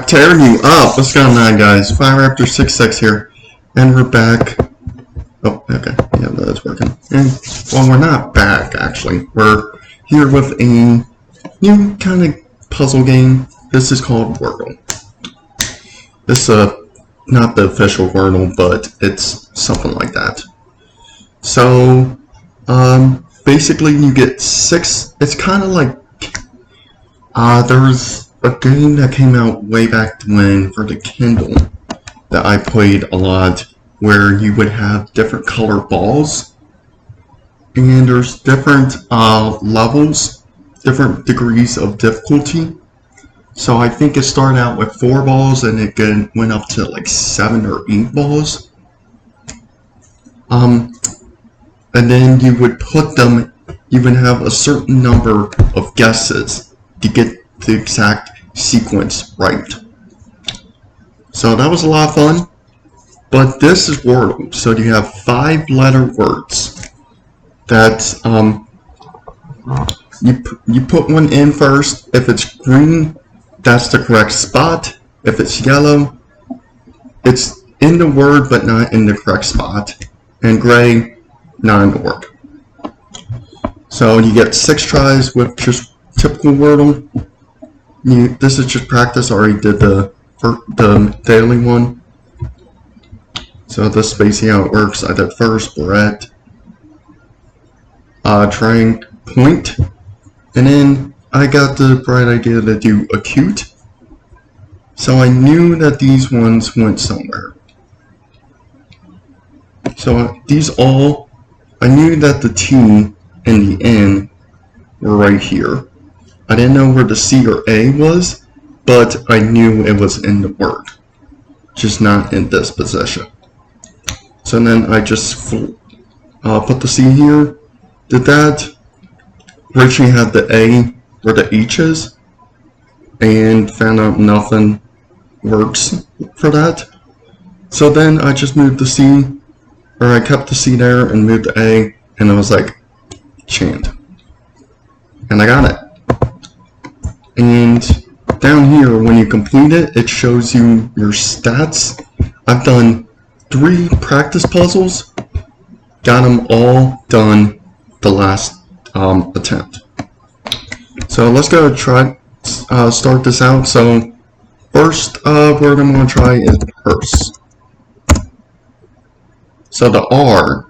tearing you up. What's going on, guys? Fire Raptor 66 here, and we're back. Oh, okay, yeah, that's working. And well, we're not back actually. We're here with a new kind of puzzle game. This is called Wordle. This is not the official Wordle, but it's something like that. So, basically, you get 6. It's kind of like there's a game that came out way back when for the Kindle that I played a lot, where you would have different color balls, and there's different levels, different degrees of difficulty. So I think it started out with 4 balls and it went up to like 7 or 8 balls. And then you would put them, you would have a certain number of guesses to get the exact sequence right. So that was a lot of fun. But this is Wordle, so you have 5-letter words that you put one in first. If it's green, that's the correct spot. If it's yellow, it's in the word but not in the correct spot. And gray, not in the word. So you get 6 tries with just typical Wordle. This is just practice. I already did the daily one. So this is basically how it works. I did first, barrette, trying point, and then I got the bright idea to do acute. So I knew that these ones went somewhere. So I knew that the T and the N were right here. I didn't know where the C or A was, but I knew it was in the word, just not in this position. So then I just put the C here, did that, originally had the A where the H is, and found out nothing works for that. So then I just moved the C, or I kept the C there and moved the A, and I was like, chant. And I got it. And down here, when you complete it, it shows you your stats. I've done 3 practice puzzles, got them all done the last attempt. So let's go start this out. So first word I'm going to try is purse. So the R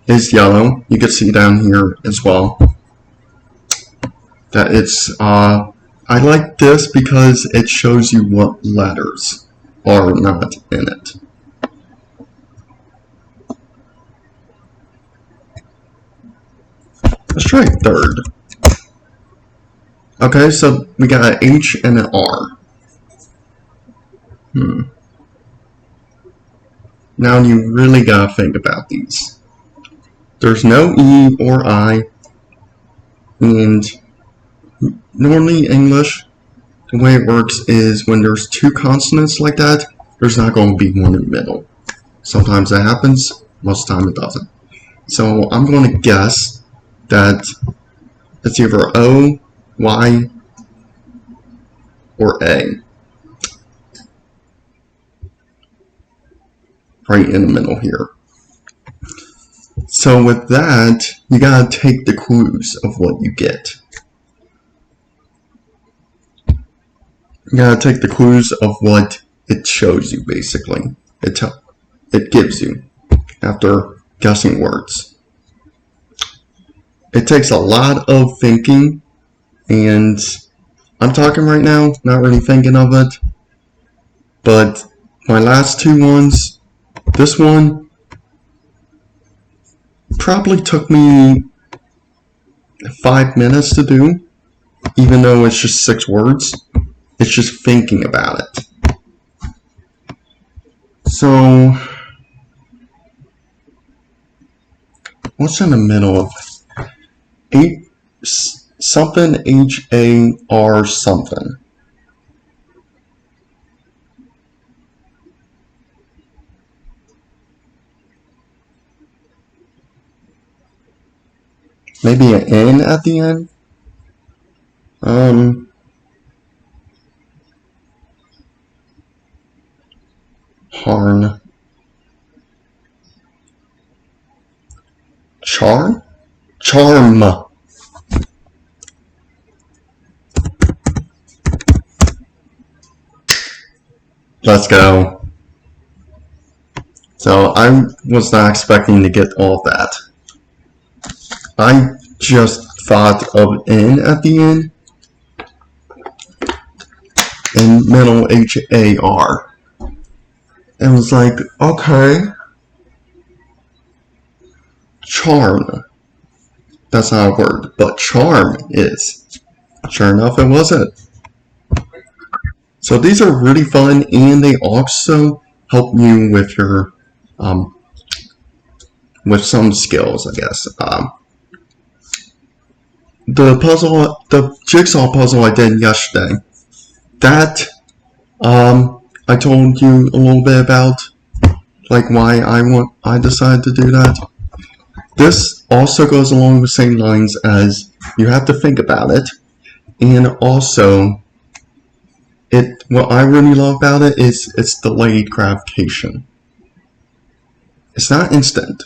is yellow. You can see down here as well that it's I like this because it shows you what letters are not in it. Let's try third. Okay, so we got an H and an R. Now you really gotta think about these. There's no E or I, and normally English, the way it works is when there's 2 consonants like that, there's not going to be one in the middle. Sometimes that happens, most of the time it doesn't. So I'm going to guess that it's either O, Y, or A. Right in the middle here. So with that, you gotta take the clues of what you get. You gotta take the clues of what it shows you, basically. It gives you after guessing words. It takes a lot of thinking, and I'm talking right now, not really thinking of it. But my last 2 ones, this one probably took me 5 minutes to do, even though it's just 6 words. It's just thinking about it. So, what's in the middle of something H-A-R something? Maybe an N at the end? Charn. Charm? Charm. Let's go. So I was not expecting to get all of that. I just thought of N at the end and middle H-A-R. And was like, okay. Charm. That's not a word, but charm is. Sure enough, it wasn't. So these are really fun, and they also help you with your, with some skills, I guess. The jigsaw puzzle I did yesterday, that, I told you a little bit about, like why I decided to do that. This also goes along the same lines as you have to think about it, and also what I really love about it is it's delayed gratification. It's not instant.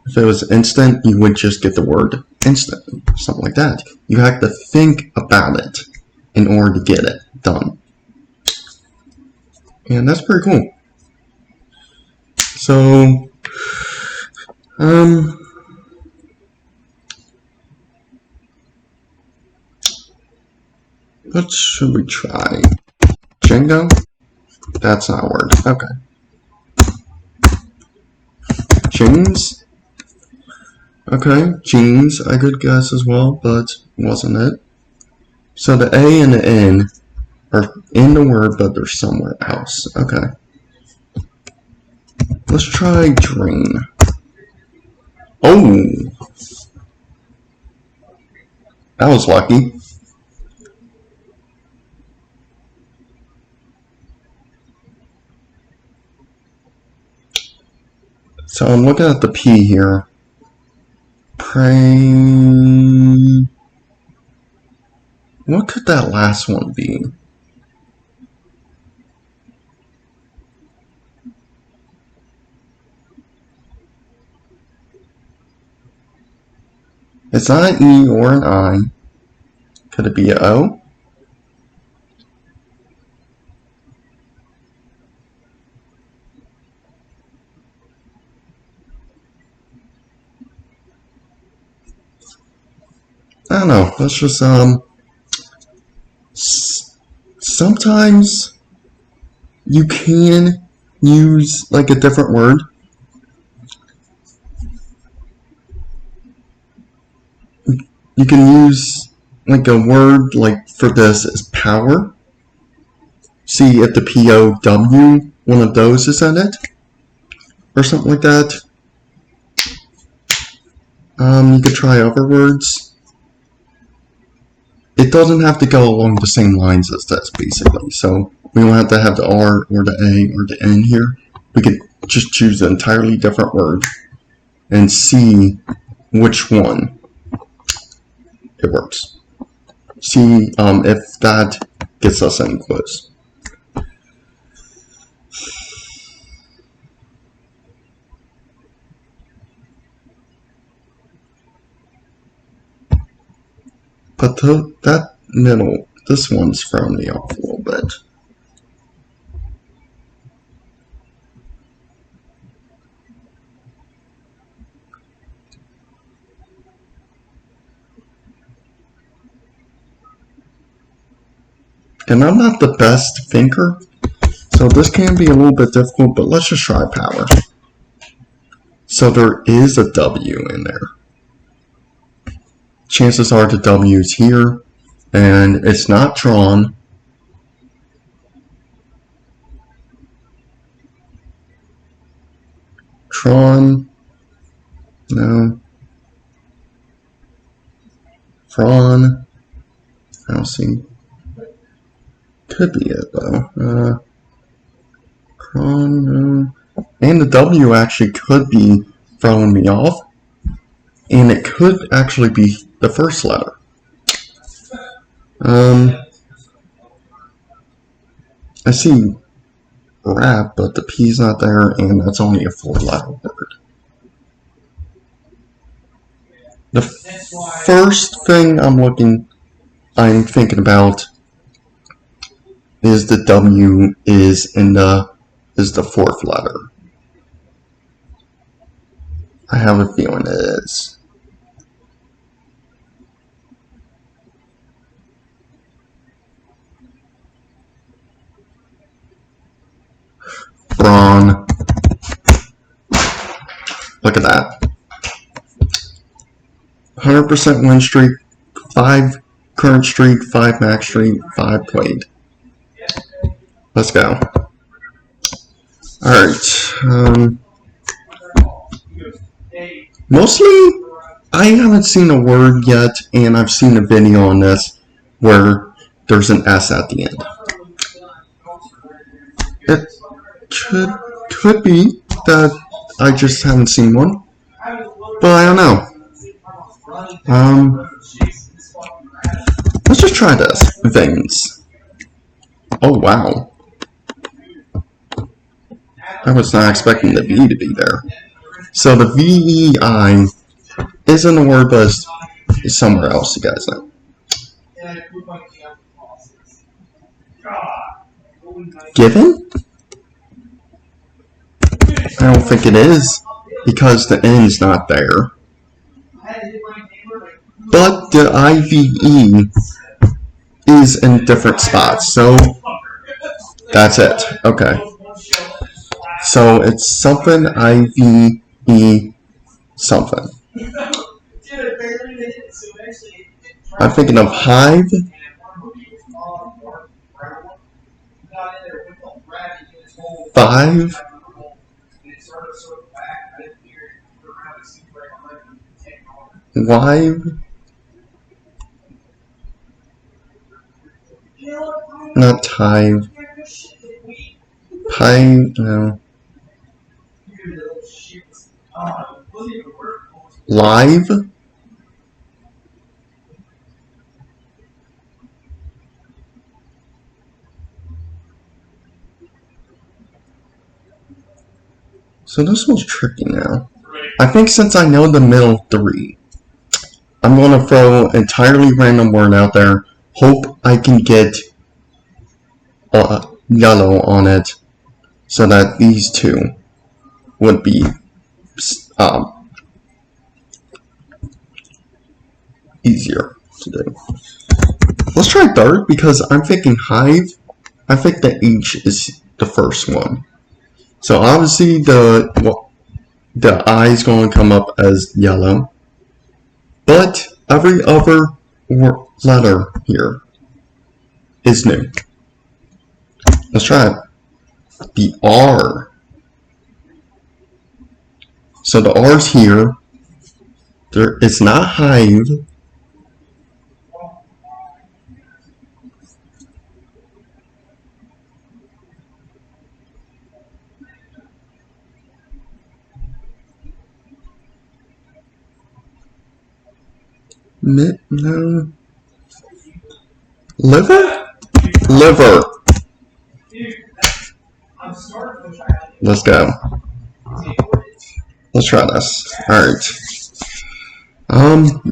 If it was instant, you would just get the word instant, something like that. You have to think about it in order to get it done. And that's pretty cool. So, what should we try? Django? That's not a word. Okay. Jeans? Okay, jeans, I could guess as well, but wasn't it. So the A and the N are in the word, but they're somewhere else. Okay. Let's try drain. Oh! That was lucky. So I'm looking at the P here. Pray. What could that last one be? It's not an E or an I. Could it be an O? I don't know. Let's just, sometimes you can use like a different word. You can use like a word like for this is power. See if the P-O-W, one of those is in it. Or something like that. You could try other words. It doesn't have to go along the same lines as this, basically. So we don't have to have the R or the A or the N here. We could just choose an entirely different word and see which one it works. See if that gets us any clues. But that middle, this one's throwing me off a little bit. And I'm not the best thinker, so this can be a little bit difficult, but let's just try power. So there is a W in there. Chances are the W is here, and it's not drawn. Tron, no. Fron, I don't see. Could be it though. Cron, no. And the W actually could be throwing me off, and it could actually be the first letter. I see rap, but the P's not there, and that's only a 4-letter word. The first thing I'm thinking about is the W is the 4th letter. I have a feeling it is. Wrong. Look at that. 100% win streak, 5 current streak, 5 max streak, 5 played. Let's go. Alright. Mostly, I haven't seen a word yet, and I've seen a video on this where there's an S at the end. It could be that I just haven't seen one, but I don't know. Let's just try this. Veins. Oh wow. I was not expecting the V to be there. So the VEI isn't a word, but it's somewhere else, you guys know. Given? I don't think it is, because the N's not there. But the IVE is in different spots, so that's it. Okay. So it's something IVE something. I'm thinking of hive. Five. Wive. Not hive. Hive, no. Live. So this one's tricky now. I think since I know the middle 3, I'm going to throw an entirely random word out there. Hope I can get yellow on it so that these two would be easier to do. Let's try third because I'm thinking hive. I think the H is the first one. So obviously the I is going to come up as yellow. But every other letter here is new. Let's try it. The R. So the R's here. It's not hive. No. Liver? Liver. Let's go. Let's try this. Alright.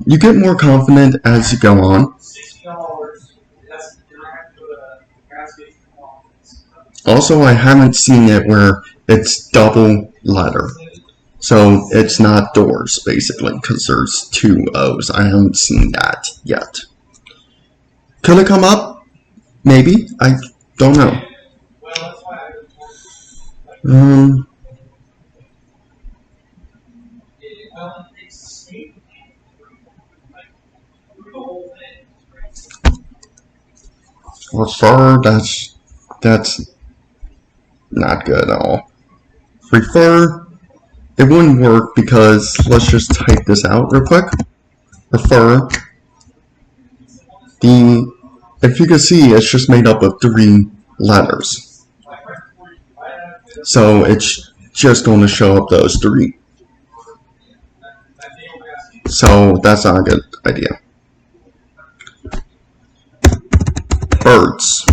You get more confident as you go on. Also, I haven't seen it where it's double letter. So it's not doors, basically, because there's 2 O's. I haven't seen that yet. Could it come up? Maybe. I don't know. Refer, that's not good at all. Refer, it wouldn't work because, let's just type this out real quick. Refer, if you can see, it's just made up of 3 letters. So it's just going to show up those 3. So that's not a good idea. Birds.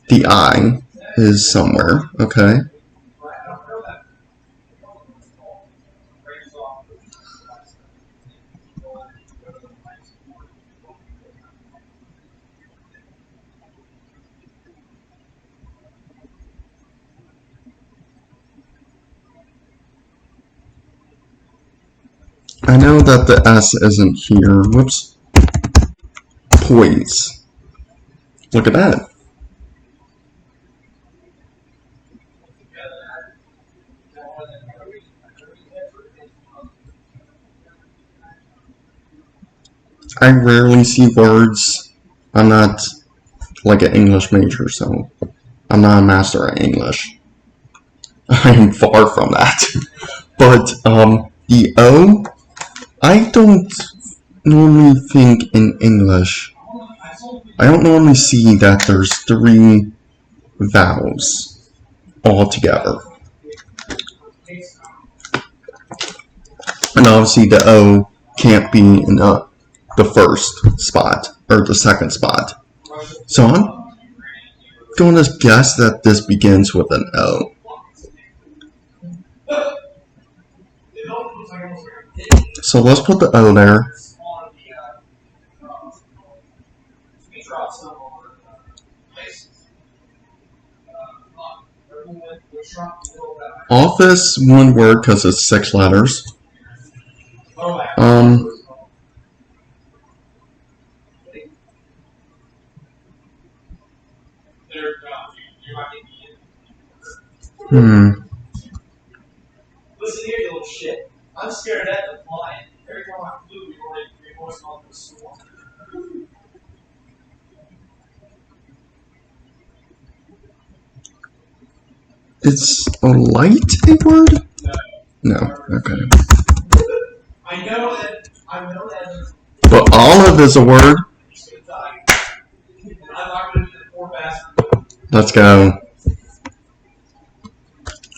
The I is somewhere, okay? I know that the S isn't here. Whoops. Poise. Look at that. I rarely see words. I'm not like an English major, so I'm not a master at English. I am far from that. But the O, I don't normally think in English. I don't normally see that there's three vowels all together. And obviously the O can't be in the first spot or the second spot. So I'm going to guess that this begins with an O. So let's put the O there. Office, one word because it's 6 letters. Listen here, you little shit. I'm scared at the flying. Every time I flew, we already reinforced all the storm. Is a light a word? No. Okay. I know that. But olive is a word. Let's go.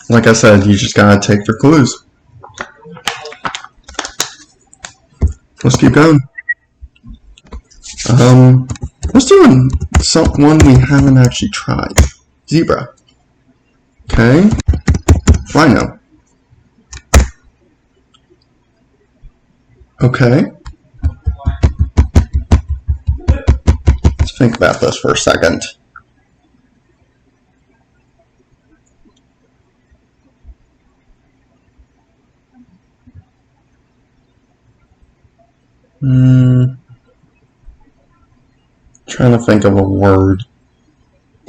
Like I said, you just gotta take your clues. Let's keep going. Let's do one we haven't actually tried. Zebra. Okay. Rhino. Okay. Let's think about this for a second. Trying to think of a word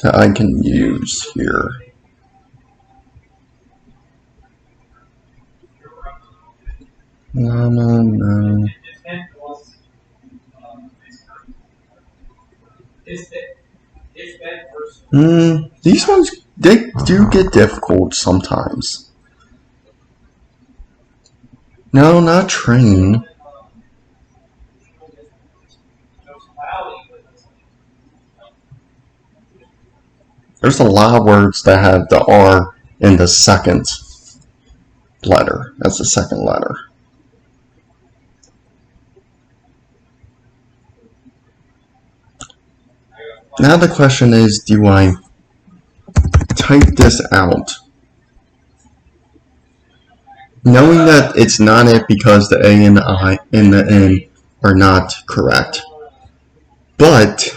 that I can use here. Llama, no. These ones, they do get difficult sometimes. No, not train. There's a lot of words that have the R in the second letter. That's the second letter. Now the question is, do I type this out? Knowing that it's not it because the A and the I and the N are not correct. But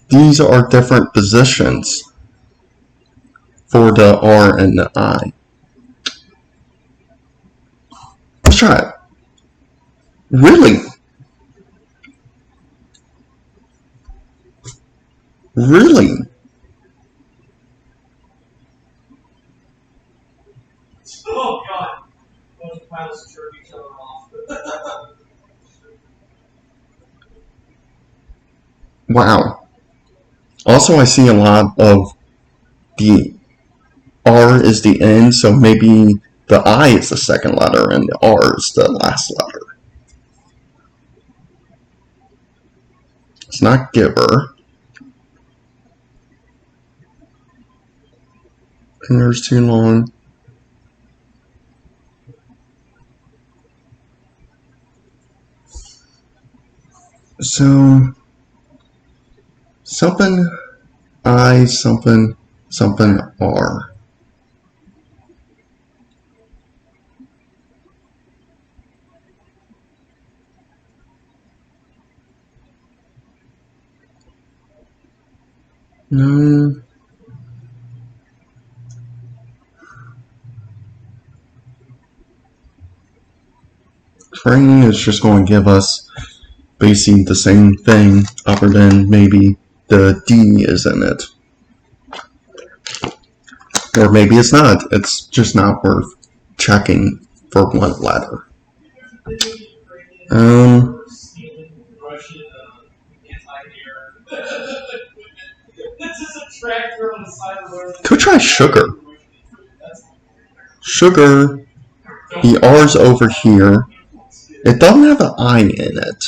these are different positions for the R and the I. Let's try it. Really? Really? Oh God! Those pilots jerk each other off. Wow. Also, I see a lot of the R is the end, so maybe the I is the second letter and the R is the last letter. It's not giver. And there's too long. So, something I something something R. No. Train is just going to give us basically the same thing, other than maybe the D is in it. Or maybe it's not. It's just not worth checking for one letter. Could try sugar. Sugar. The R's over here. It doesn't have an I in it.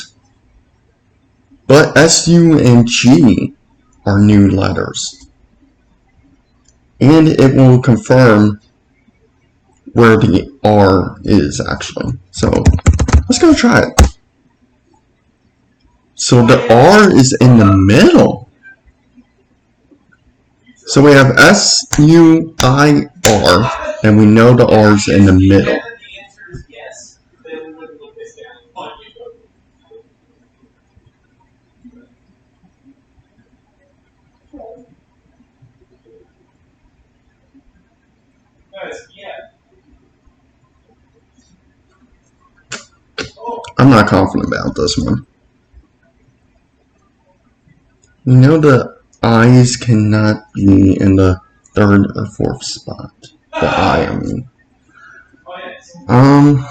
But S, U, and G are new letters. And it will confirm where the R is actually. So let's go try it. So the R is in the middle. So we have S, U, I, R, and we know the R is in the middle. I'm not confident about this one. We know the I's cannot be in the third or fourth spot. The I mean. Oh,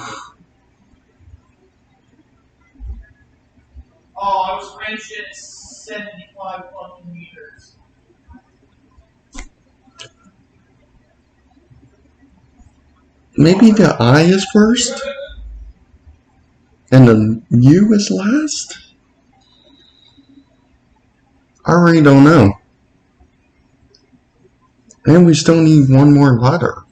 I was wrenched at 75 fucking meters. Maybe the I is first? And the U is last? I really don't know. And we still need one more letter.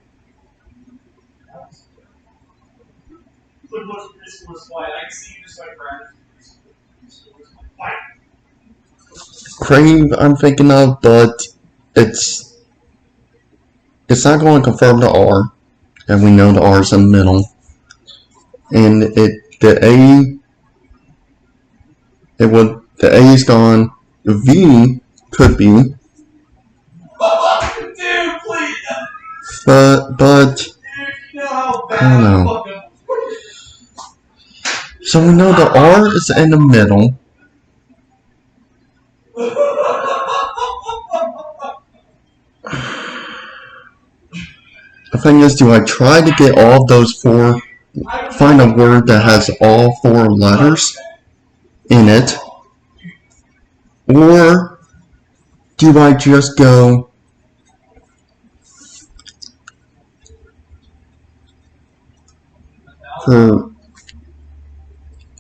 Crave I'm thinking of, but it's not going to confirm the R, and we know the R is in the middle. And the A is gone. The V could be. Dude, please. But Dude, you know how bad I don't know. So we know the R is in the middle. The thing is, do I try to get all of those four, find a word that has all four letters in it, or do I just go for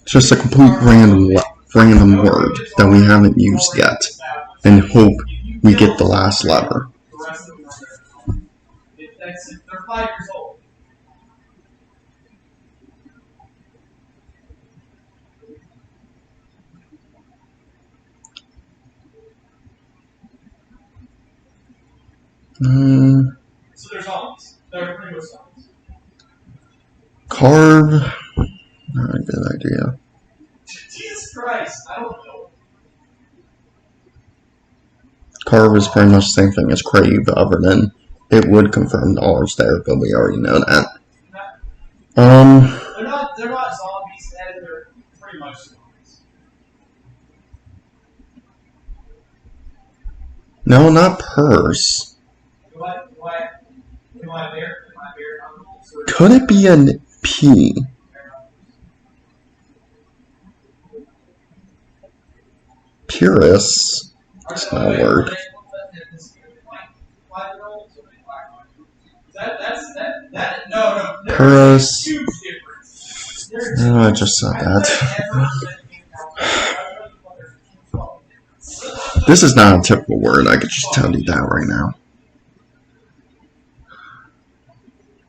just a complete random word that we haven't used yet and hope we get the last letter? They're 5 years old. So they're zombies. They're pretty much zombies. Carve. Not a good idea. Jesus Christ, I don't know. Carve is pretty much the same thing as crave, other than it would confirm the R's there, but we already know that. They're not zombies, and they're pretty much zombies. No, not purse. Could it be an P? Purist. That's not a word. Purist. Oh, I just saw that. This is not a typical word, I could just tell you that right now.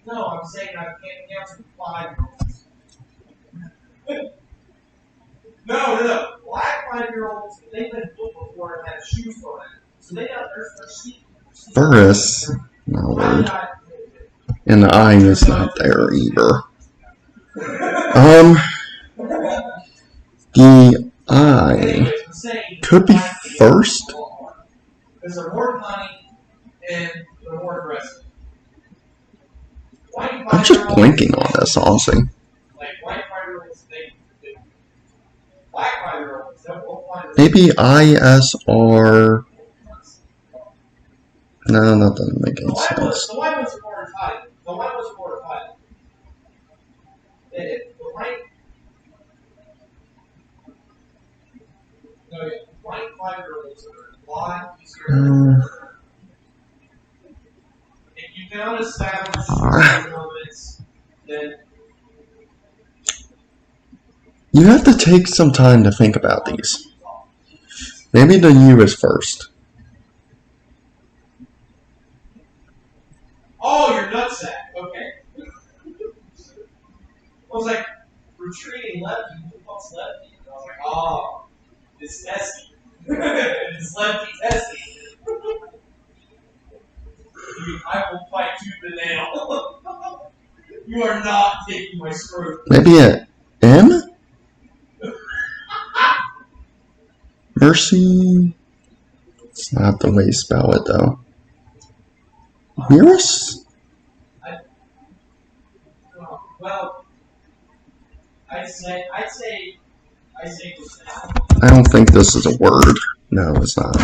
No, I'm saying I can't answer 5. No. Black 5-year-olds, they've been booked before and had shoes thrown at them. First, not a word. And the I is not there either. The I could be first. Because they're more honey and they're more aggressive. I'm just blinking on this, honestly. Like white fiber-rolls, they black fiber-rolls, they'll both find Maybe ISR. No, that doesn't make any sense. The white ones are more tight. The white ones are more tight. The white fiber-rolls are a lot easier. If you don't establish elements, then you have to take some time to think about these. Maybe the U is first. oh, your nutsack. Okay. I was like, retreating lefty. What's lefty? And I was like, oh, it's testy. It's lefty testy. I will fight tooth and nail. You are not taking my screw. Maybe an M? Mercy. It's not the way you spell it, though. Mirrors? Well, I say. I don't think this is a word. No, it's not.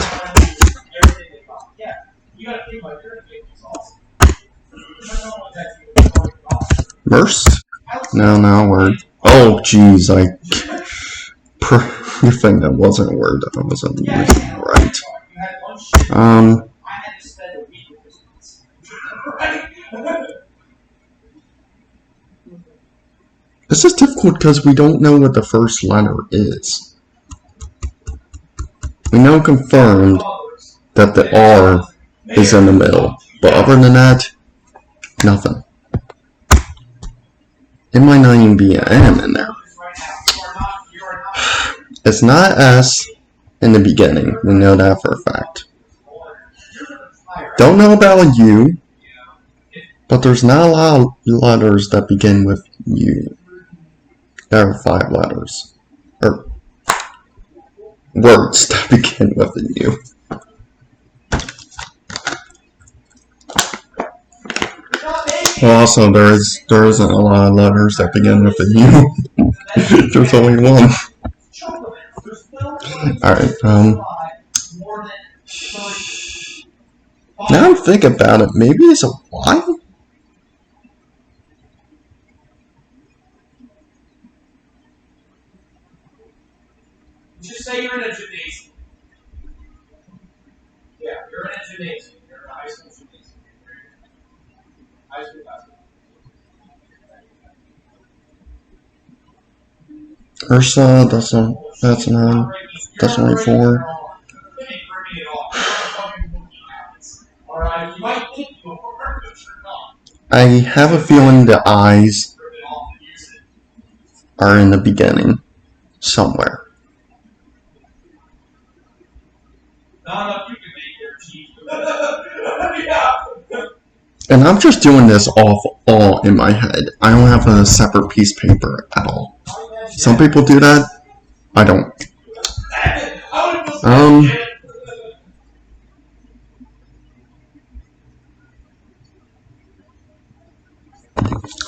Yeah, you gotta think about your is awesome. Merce? No, not a word. Oh, jeez, you think that wasn't a word. That wasn't right. I had to spend a week with this. Right? This is difficult because we don't know what the first letter is. We know confirmed that the R is in the middle, but other than that, nothing. It might not even be an M in there. It's not S in the beginning. We know that for a fact. Don't know about a U, but there's not a lot of letters that begin with U. There are 5 letters. Or words that begin with a U. Well, also, there isn't a lot of letters that begin with a U. There's only one. Alright, now I'm thinking about it, maybe it's a Y? Just say you're in a gymnasium. Yeah, you're in a gymnasium. You're in a high school gymnasium. High school basketball. Ursa, that's 9. That's only 4. I have a feeling the I's are in the beginning, somewhere. And I'm just doing this all in my head. I don't have a separate piece of paper at all. Some people do that. I don't.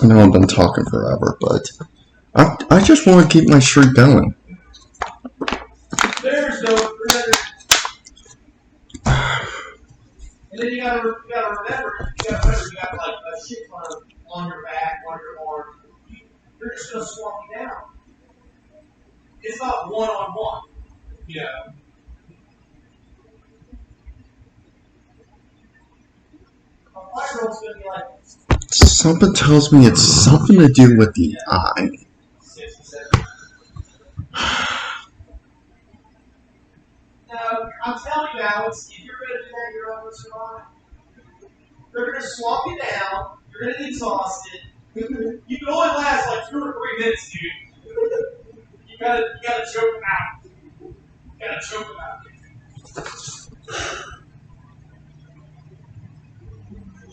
I know I've been talking forever, but I just want to keep my streak going. There's no. And then you gotta remember, you got like a shit ton on your back, on your arm. You're just gonna swap you down. It's not one-on-one. You know. A 5-year-old's gonna be like. Something tells me it's something to do with the I. No, I'm telling you, Alex, if you're gonna do that, you're not gonna survive. They're gonna swap you down. You're gonna get exhausted. You can only last like 2 or 3 minutes, dude. You gotta choke them out. You gotta choke them out.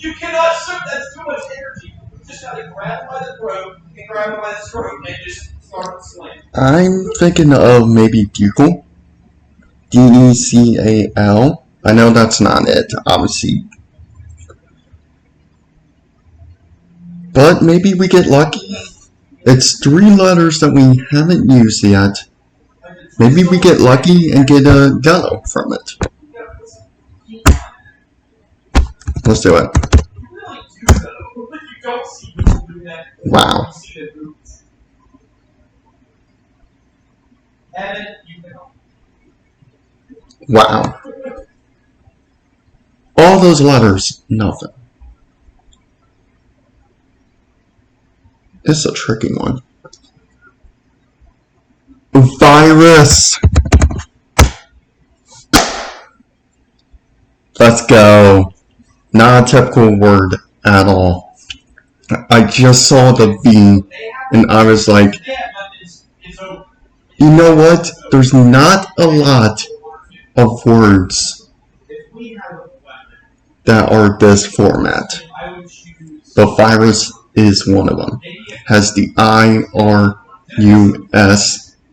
You cannot shoot. That's too much energy. You just got to grab him by the throat and grab him by the throat and just start to slam. I'm thinking of maybe Decal. D-E-C-A-L. I know that's not it, obviously. But maybe we get lucky. It's 3 letters that we haven't used yet. Maybe we get lucky and get a yellow from it. Let's do it. Wow. Wow. All those letters, nothing. It's a tricky one. Virus. Let's go. Not a typical word at all. I just saw the V and I was like, you know what? There's not a lot of words that are this format. But virus is one of them. Has the I-R-U-S,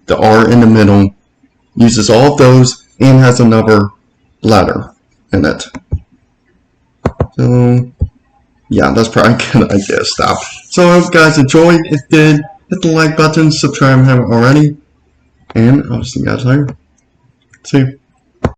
the R in the middle, uses all of those, and has another letter in it. So, yeah, that's probably a good idea to stop. So I hope you guys enjoyed. If you did, hit the like button, subscribe if you haven't already, and I'll see you guys later. See you.